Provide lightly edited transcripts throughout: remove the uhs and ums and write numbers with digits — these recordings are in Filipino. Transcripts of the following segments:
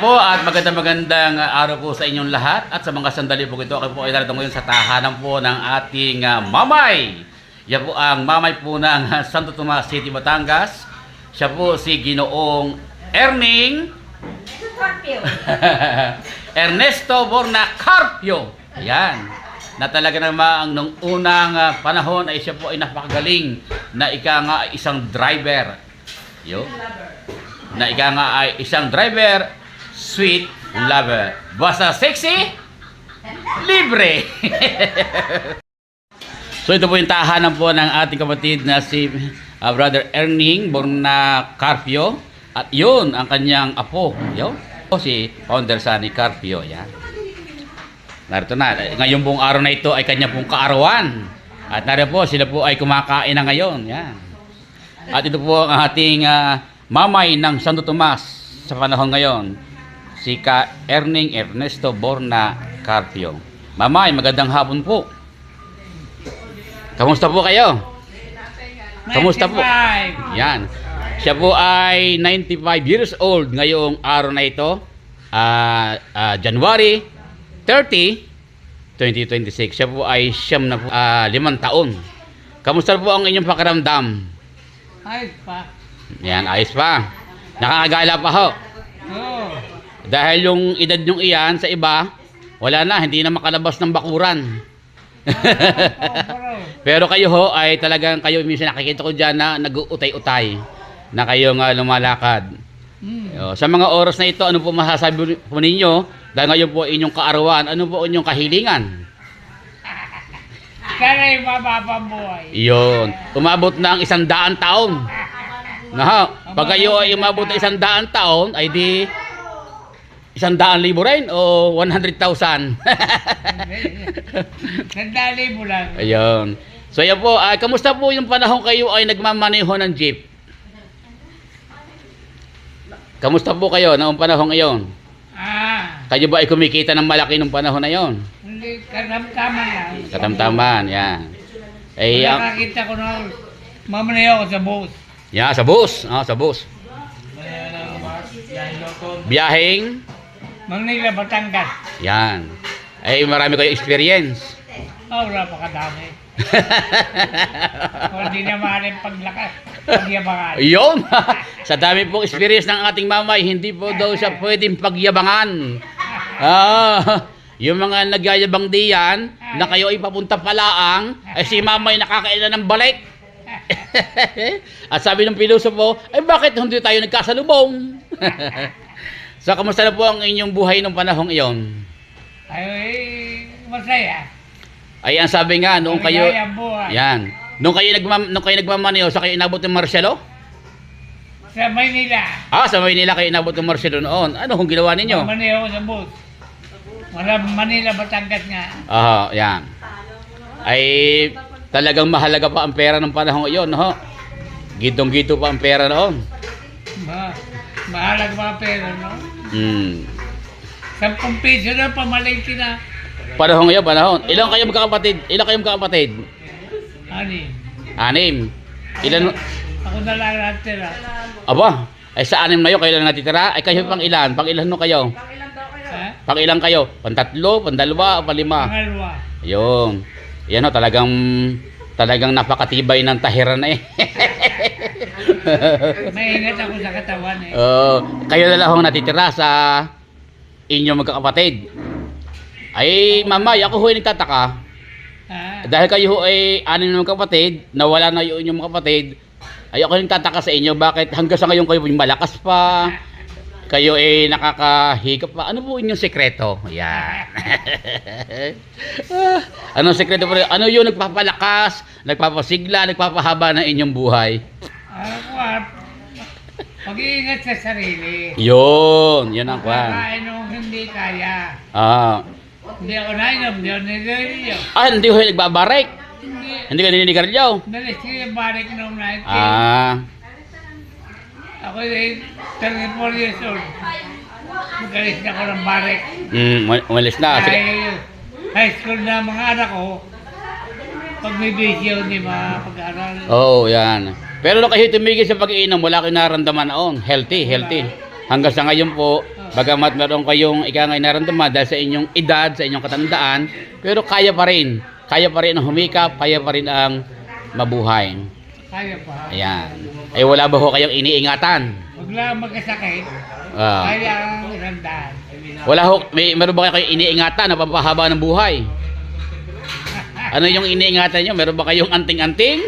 po at magandang araw po sa inyong lahat at sa mga sandali po ito. Ako po ay narito ngayon sa tahanan po ng ating mamay. Yan po ang mamay po ng Santo Tomas City, Batangas. Siya po si Ginoong Erning Ernesto Borna Carpio. Ayan. Na talaga naman nung unang panahon ay siya po ay napakagaling na isang driver. Yo. Na ay isang driver, sweet lover. Basta sexy, libre. So ito po yung tahanan po ng ating kapatid na si Brother Erning Borna Carpio. At yun ang kanyang apo. Yo. Si Founder Sunny Carpio. Yan. Narito na. Ngayon pong araw na ito ay kanya pong kaarawan. At narito po, sila po ay kumakain na ngayon. Yan. At ito po ang ating mamay ng Santo Tomas sa panahon ngayon, si Ka Erning Ernesto Borna Carpio. Mamay, magandang hapon po. Kamusta po kayo? Kamusta po? Yan. Siya po ay 95 years old ngayong araw na ito, January 30, 2026. Siya po ay 5 taon. Kamusta po ang inyong pakiramdam? Ayos pa. Yan, ayos pa. Nakakagala pa ho. Oo. Dahil yung edad nyong iyan sa iba, wala na, hindi na makalabas ng bakuran. Pero kayo ho, ay talagang kayo, minsan nakikita ko dyan na nag-utay-utay na kayo nga lumalakad. Sa mga oras na ito, ano po masasabi po ninyo? Dahil ngayon po inyong kaarawan, ano po inyong kahilingan? Sana yung mababang buhay. Iyon. Umabot na ang 100 taon. Na, pag kayo ay umabot na 100 taon, ay di 100,000 rin o 100,000. Sandali mo lang. Ayun. So yan po, kamusta po yung panahon kayo ay nagmamaneho ng jeep? Kamusta po kayo noong panahon ngayon? Kayo ba ay kumikita ng malaki nung panahon na yon? Hindi, katamtaman lang. Katamtaman, yan. Ay, Nakakita ko na mamanayaw ako sa bus. yan, sa bus. Sa bus. Biyaheng? Manila, Batangas. Yan. Ay, marami kayo experience. Wala pa kadami. Hindi na maaaring paglakas. Pagyabangan. Yun! Sa dami pong experience ng ating mamay, hindi po daw siya pwedeng pagyabangan. Yung mga nagyayabang diyan, na kayo ay papunta palaang, ay si mamay nakakailan ng balik. At sabi ng pilosopo, ay bakit hindi tayo nagkasalubong? So, kamusta na po ang inyong buhay nung panahong iyon? Ay, masaya. Ay, ang sabi nga, noong kayo... Masaya ang buhay. Yan. Nung kayo nagmamaneho, sa kayo inabot ng Marcelo? Sa Maynila. Sa Maynila kayo inabot ng Marcelo noon. Ano kung ginawa ninyo? Mamanayaw ako sa bus. Wala Manila, Batangas nga. Yan. Ay, talagang mahalaga pa ang pera ng panahon iyon, no? Gitong-gito pa ang pera noon. Mahalaga pa ang pera, no? 10 piso na, pamalingki na. Panahon ngayon, panahon. Ilang kayo magkakapatid? Anim. Ilan? Ako na lang natira. Aba, ay sa anim na yun, kayo lang natitira? Ay kayo pang ilan? Pang ilan no kayo? Pang ilan kayo? Pantatlo, pandalawa, panlima? Pangalwa. Ayun. Yan o, talagang napakatibay ng tahiran na eh. Maingat ako sa katawan eh. Kayo na lang ang natitira sa inyong magkakapatid. Ay, mamay, ako ho ay nagtataka. Dahil kayo ho ay 6 na magkakapatid, nawala na yung inyong mga kapatid, ay ako nagtataka sa inyo, bakit hanggang sa ngayon kayo malakas pa, kayo ay nakakahigap pa. Ano po inyong sekreto? Yan. Anong sekreto po? Ano yung nagpapalakas, nagpapasigla, nagpapahaba ng inyong buhay? Pag-iingat sa sarili. Yun ang kwan. Kakain nung hindi kaya. Hindi ako nainom, hindi ako nililiyo. Hindi ko nagbabarek. Hindi ka nililigarilyo. Dalis ko yung barik nung 19. Ako ay 34 years old. Magalis na ako ng barik. Umalis na. Dahil high school na mga anak ko, pag may bisyo, hindi makapag-aral. Yan. Pero nung kayo tumigil sa pag-iinom, wala kayong nararamdaman noon. Healthy. Hanggang sa ngayon po, Bagamat meron kayong ikangay naramdaman dahil sa inyong edad, sa inyong katandaan, pero kaya pa rin. Kaya pa rin ang humikap, kaya pa rin ang mabuhay. Kaya pa. Ayan. Ay wala ba ho kayong iniingatan? Huwag lang magkasakit. Ah. Kaya ang irandaan. Wala ho, meron ba kayong iniingatan na papahaba ng buhay? Ano yung iniingatan nyo? Meron ba kayong anting-anting?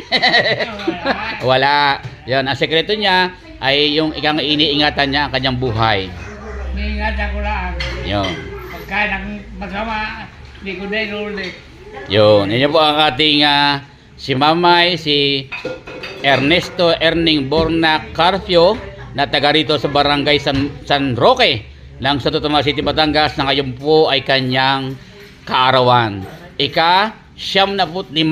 Wala. Yan, ang sekreto niya ay yung ikang iniingatan niya ang kanyang buhay. Niingatan ko lang. Yun. Pagka ng masama, hindi ko na inulit. Yun. Yan po ang ating si Mamay, si Ernesto Erning Borna Carpio na taga rito sa barangay San Roque ng Santo Tomas City, Batangas na ngayon po ay kanyang kaarawan. Ika-75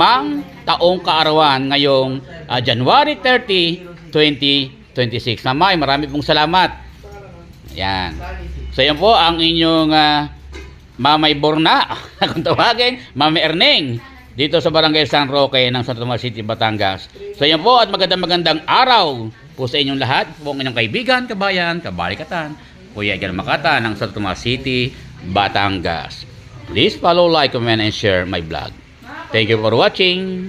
taong kaarawan ngayong January 30, 2026. Mamay, marami pong salamat. Yan. So yan po ang inyong Mamay Borna, kung tawagin, Mamay Erneng, dito sa barangay San Roque ng Santo Tomas City, Batangas. So yan po at magandang araw po sa inyong lahat, po ang inyong kaibigan, kabayan, kabalikatan, Kuya Edgar Makata ng Santo Tomas City, Batangas. Please follow, like, comment, and share my vlog. Thank you for watching.